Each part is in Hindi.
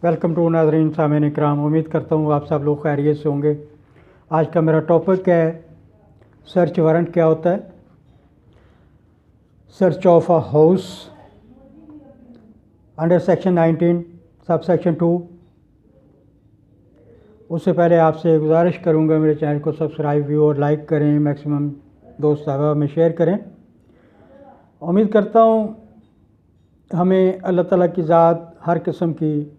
वेलकम टू नाज़रीन सामीन इकराम। उम्मीद करता हूँ आप सब लोग खैरियत से होंगे। आज का मेरा टॉपिक है सर्च वारंट क्या होता है। Search of a house under section 19 sub section 2। उससे पहले आपसे गुजारिश करूँगा मेरे चैनल को सब्सक्राइब व्यू और लाइक करें, मैक्सिमम दोस्त साहब में शेयर करें। उम्मीद करता हूँ हमें अल्लाह ताला की ज़ात हर किस्म की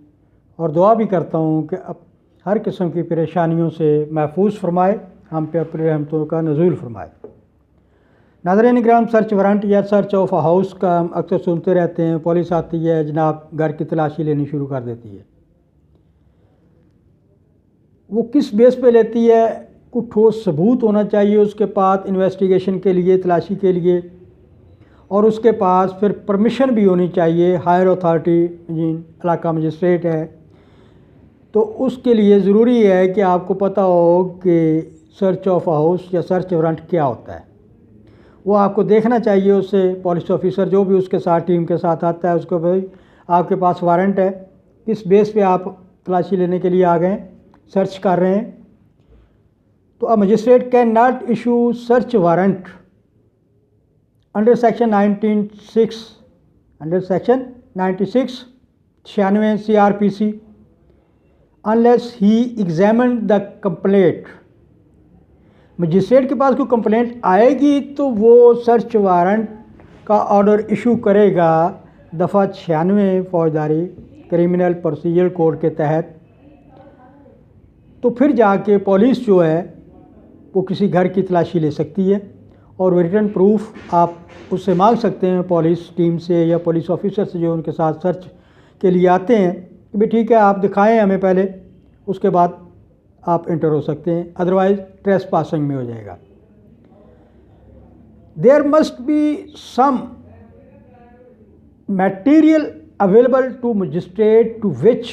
और दुआ भी करता हूँ कि अब हर किस्म की परेशानियों से महफूज फरमाए, हम पे अपनी रहमतों का नज़ूल फरमाए। नाज़रीन इकराम, सर्च वारंट या सर्च ऑफ अ हाउस का हम अक्सर सुनते रहते हैं। पुलिस आती है, जनाब घर की तलाशी लेनी शुरू कर देती है। वो किस बेस पे लेती है? कुछ ठोस सबूत होना चाहिए उसके पास इन्वेस्टिगेशन के लिए, तलाशी के लिए, और उसके पास फिर परमिशन भी होनी चाहिए। हायर अथॉरिटी इलाका मजिस्ट्रेट है तो उसके लिए ज़रूरी है कि आपको पता हो कि सर्च ऑफ अ हाउस या सर्च वारंट क्या होता है। वो आपको देखना चाहिए। उससे पुलिस ऑफिसर जो भी उसके साथ टीम के साथ आता है उसको भाई आपके पास वारंट है, किस बेस पे आप तलाशी लेने के लिए आ गए, सर्च कर रहे हैं। तो a magistrate can not issue search warrant under section 96 96 CRPC unless he examined the complaint। Magistrate के पास कोई कंप्लेंट आएगी तो वो सर्च वारंट का ऑर्डर इशू करेगा दफ़ा 96 फौजदारी क्रिमिनल प्रोसीजर कोड के तहत। तो फिर जाके पुलिस जो है वो किसी घर की तलाशी ले सकती है और रिटर्न प्रूफ आप उससे मांग सकते हैं, पुलिस टीम से या पुलिस ऑफिसर से जो उनके साथ सर्च के लिए आते हैं कि भाई ठीक है आप दिखाएं हमें पहले, उसके बाद आप इंटर हो सकते हैं, अदरवाइज ट्रेस पासिंग में हो जाएगा। There must be some material available to magistrate to which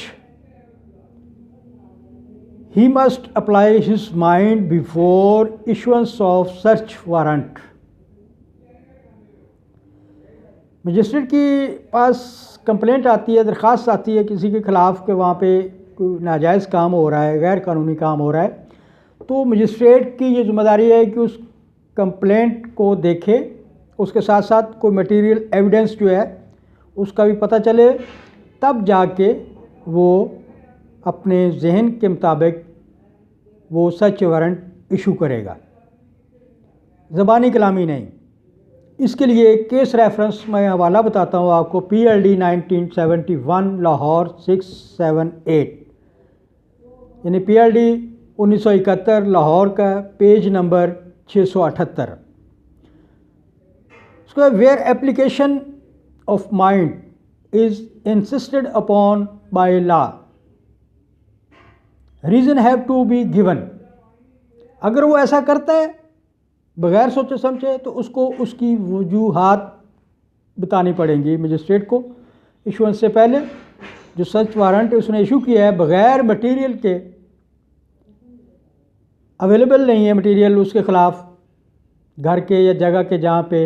he must apply his mind before issuance of search warrant। Magistrate के पास कंप्लेंट आती है, दरख्वास्त आती है किसी के ख़िलाफ़ कि वहाँ पे कोई नाजायज़ काम हो रहा है, गैर कानूनी काम हो रहा है, तो मजिस्ट्रेट की ये ज़िम्मेदारी है कि उस कंप्लेंट को देखे, उसके साथ साथ कोई मटेरियल एविडेंस जो है उसका भी पता चले, तब जाके वो अपने जहन के मुताबिक वो सर्च वारंट इशू करेगा, ज़बानी कलामी नहीं। इसके लिए केस रेफरेंस मैं हवाला बताता हूँ आपको। PLD 1971 लाहौर 678, यानी PLD 1971 लाहौर का पेज नंबर 678। उसके बाद where application of mind is insisted upon by law reason have to be given. अगर वो ऐसा करता है बग़ैर सोचे समझे तो उसको उसकी वजूहात बतानी पड़ेंगी मजिस्ट्रेट को। इशुएंस से पहले जो सर्च वारंट उसने इशू किया है बग़ैर मटेरियल के, अवेलेबल नहीं है मटेरियल उसके ख़िलाफ़ घर के या जगह के जहाँ पे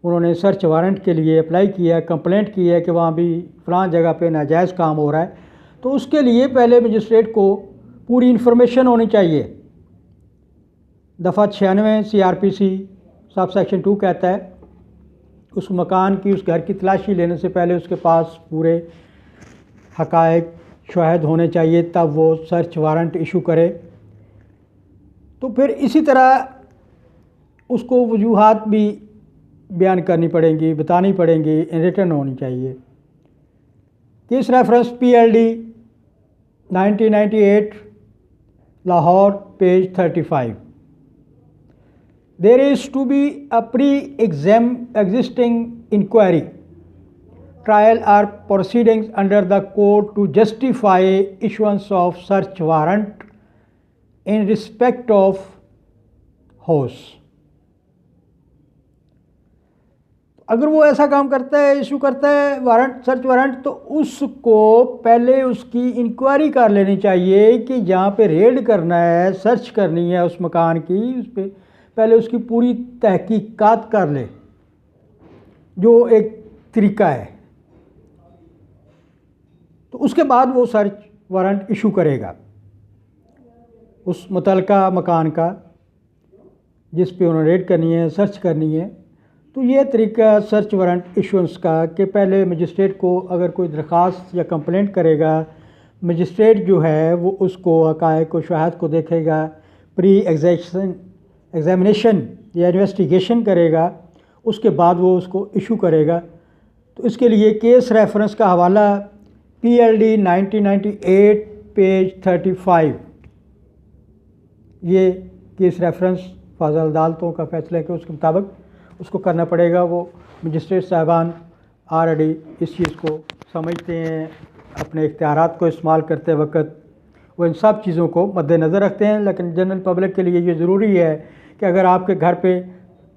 उन्होंने सर्च वारंट के लिए अप्लाई किया, कंप्लेंट की है कि वहाँ भी फ़लाँ जगह पे नाजायज़ काम हो रहा है, तो उसके लिए पहले मजिस्ट्रेट को पूरी इन्फॉर्मेशन होनी चाहिए। दफ़ा 96 CRPC सब सेक्शन 2 कहता है उस मकान की, उस घर की तलाशी लेने से पहले उसके पास पूरे हक़ाइक़ शवाहिद होने चाहिए, तब वो सर्च वारंट इशू करे। तो फिर इसी तरह उसको वजूहात भी बयान करनी पड़ेंगी, बतानी पड़ेंगी, रिटर्न होनी चाहिए। Case reference PLD 1998 Lahore page 35। There is to be a pre-existing inquiry, trial or proceedings under the code to justify issuance of search warrant in respect of house। अगर वो ऐसा काम करता है, इशू करता है वारंट, सर्च वारंट, तो उसको पहले उसकी इंक्वायरी कर लेनी चाहिए कि जहाँ पे रेड करना है, सर्च करनी है उस मकान की, उस पर पहले उसकी पूरी तहकीकात कर ले, जो एक तरीका है। तो उसके बाद वो सर्च वारंट इशू करेगा उस मुतलका मकान का जिस पे उन्होंने रेड करनी है, सर्च करनी है। तो ये तरीका सर्च वारंट इशुएंस का कि पहले मजिस्ट्रेट को अगर कोई दरख्वास्त या कंप्लेंट करेगा, मजिस्ट्रेट जो है वो उसको हक़ाइक़ व शहादत को देखेगा, प्री एग्ज़ामिनेशन या इन्वेस्टिगेशन करेगा, उसके बाद वो उसको इशू करेगा। तो इसके लिए केस रेफरेंस का हवाला PLD 1998 पेज 35, ये केस रेफरेंस फाज़िल अदालतों का फैसला है कि उसके मुताबिक उसको करना पड़ेगा। वो मजिस्ट्रेट साहबान ऑलरेडी इस चीज़ को समझते हैं, अपने इख्तियारात को इस्तेमाल करते वक्त वो इन सब चीज़ों को मद्देनज़र रखते हैं। लेकिन जनरल पब्लिक के लिए ये ज़रूरी है कि अगर आपके घर पे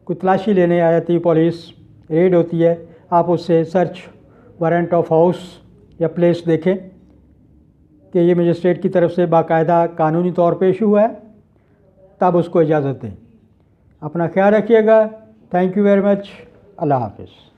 कोई तलाशी लेने आ जाती है, पुलिस रेड होती है, आप उससे सर्च वारंट ऑफ हाउस या प्लेस देखें कि ये मजिस्ट्रेट की तरफ से बाकायदा कानूनी तौर पे इशू है, तब उसको इजाज़त दें। अपना ख्याल रखिएगा। Thank you very much. अल्लाह हाफ़िज़।